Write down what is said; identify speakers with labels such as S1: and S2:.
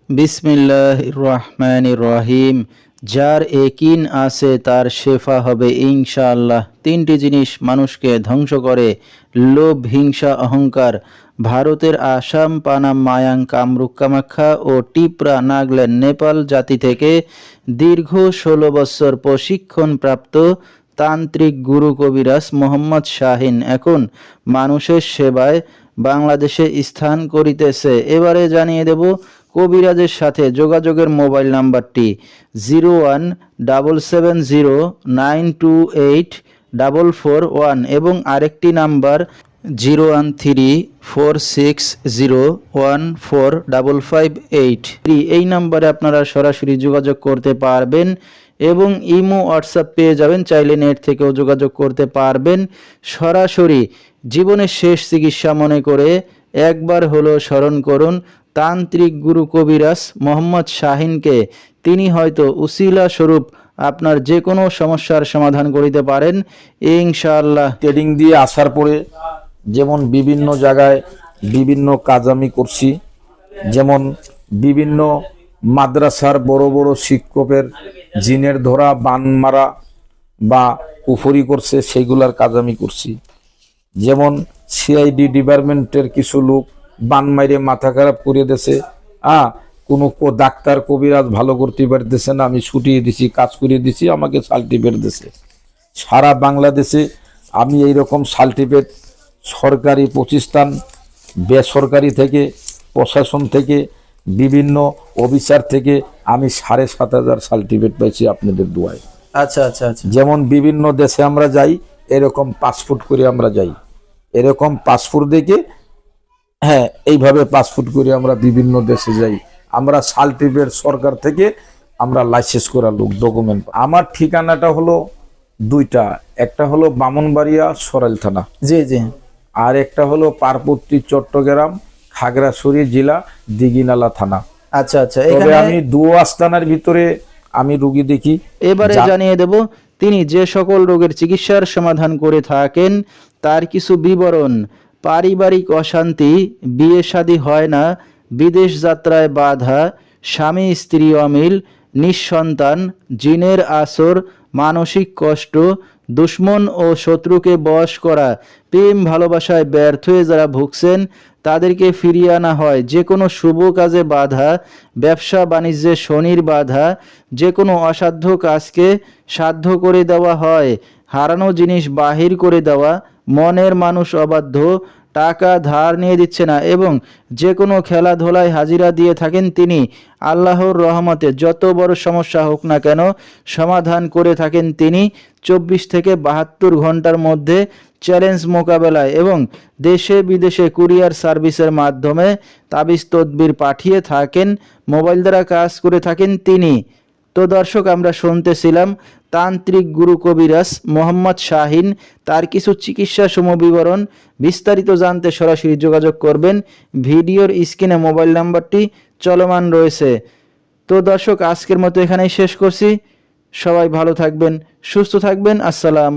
S1: বিসমিল্লাহির রহমানির রহিম। যার একিন আছে তার শেফা হবে ইনশাআল্লাহ। তিনটি জিনিস মানুষকে ধ্বংস করে: লোভ, হিংসা, অহংকার। ভারতের আসাম, পানাম, মায়াং, কামরূপ, কামাখ্যা ও টিপরা, নাগাল্যান্ড, নেপাল জাতি থেকে দীর্ঘ 16 বছর প্রশিক্ষণপ্রাপ্ত তান্ত্রিক গুরু কবিরাজ মোহাম্মদ শাহিন এখন মানুষের সেবায় বাংলাদেশে স্থান করিতেছে। এবারে জানিয়ে দেব কবিরাজের সাথে যোগাযোগের মোবাইল নাম্বারটি 017709284441 এবং আরেকটি নাম্বার 013460145558। এই নাম্বারে আপনারা সরাসরি যোগাযোগ করতে পারবেন এবং ইমো, হোয়াটসঅ্যাপ পেয়ে যাবেন। চাইলে নেট থেকেও যোগাযোগ করতে পারবেন। সরাসরি জীবনের শেষ চিকিৎসা মনে করে একবার হলো স্মরণ করুন তান্ত্রিক গুরু কবিরাজ মোহাম্মদ শাহিনকে। তিনি হয়তো উসিলা স্বরূপ আপনার যে কোনো সমস্যার সমাধান করিতে পারেন ইনশাআল্লাহ।
S2: ট্রেডিং দিয়ে আসার পরে যেমন বিভিন্ন জায়গায় বিভিন্ন কাজ আমি করছি, যেমন বিভিন্ন মাদ্রাসার বড় বড় শিক্ষকের জিনের ধরা, বান মারা বা কুফরি করছে, সেইগুলার কাজ আমি করছি। যেমন সিআইডি ডিপার্টমেন্টের কিছু লোক বান মাইরে মাথা খারাপ করে দিয়েছে, কোনো ডাক্তার কবিরাজ ভালো করতে পারতেছে না, আমি ছুটিয়ে দিছি, কাজ করিয়ে দিছি, আমাকে সার্টিফিকেট দিছে। সারা বাংলাদেশে আমি এইরকম সার্টিফিকেট সরকারি প্রতিষ্ঠান, বেসরকারি থেকে, প্রশাসন থেকে, বিভিন্ন অফিসার থেকে আমি 7,500 সার্টিফিকেট পাইছি আপনাদের দোয়ায়।
S1: আচ্ছা আচ্ছা আচ্ছা।
S2: যেমন বিভিন্ন দেশে আমরা যাই, এরকম পাসপোর্ট করে আমরা যাই, এরকম পাসপোর্ট দেখে, এইভাবে পাসপোর্ট করে আমরা বিভিন্ন দেশে যাই। আমরা সার্টিফিকেট সরকার থেকে আমরা লাইসেন্স করা লোক, ডকুমেন্ট। আমার ঠিকানাটা হলো দুইটা, একটা হলো বামনবাড়িয়া সরাইল থানা,
S1: জি জি,
S2: আর একটা হলো পার্বতী চট্টগ্রাম খাগড়াছড়ি জেলা দিঘিনালা থানা।
S1: আচ্ছা আচ্ছা।
S2: তবে আমি আস্তানার ভিতরে আমি রোগী দেখি।
S1: এবারে জানিয়ে দেব তিনি যে সকল রোগের চিকিৎসার সমাধান করে থাকেন তার কিছু বিবরণ: পারিবারিক অশান্তি, বিয়ে শাদী হয় না, বিদেশ যাত্রায় বাধা, স্বামী স্ত্রী অমিল, নিঃসন্তান, জিনের আসর, মানসিক কষ্ট, দুশ্মন ও শত্রুকে বশ করা, প্রেম ভালোবাসায় ব্যর্থ হয়ে যারা ভুগছেন তাদেরকে ফিরিয়ে আনা হয়, যে কোনো শুভ কাজে বাধা, ব্যবসা বাণিজ্যে শনির বাধা, যে কোনো অসাধ্য কাজকে সাধ্য করে দেওয়া হয়, হারানো জিনিস বাহির করে দেওয়া, মনের মানুষ অবাধ্য, টাকা ধার নিয়ে দিচ্ছে না এবং যে কোনো খেলাধুলায় হাজিরা দিয়ে থাকেন তিনি। আল্লাহর রহমতে যত বড় সমস্যা হোক না কেন সমাধান করে থাকেন তিনি 24 থেকে 72 ঘন্টার মধ্যে চ্যালেঞ্জ মোকাবেলায়, এবং দেশে বিদেশে কুরিয়ার সার্ভিসের মাধ্যমে তাবিজ তদবির পাঠিয়ে থাকেন, মোবাইল দ্বারা কাজ করে থাকেন তিনি। তো দর্শক, আমরা শুনতেছিলাম তান্ত্রিক গুরু কবিরাজ মোহাম্মদ শাহিন, তার কিছু চিকিৎসা সমবিবরণ। বিস্তারিত জানতে সরাসরি যোগাযোগ করবেন, ভিডিওর স্ক্রিনে মোবাইল নাম্বারটি চলমান রয়েছে। তো দর্শক, আজকের মতো এখানেই শেষ করছি। সবাই ভালো থাকবেন, সুস্থ থাকবেন। আসসালাম।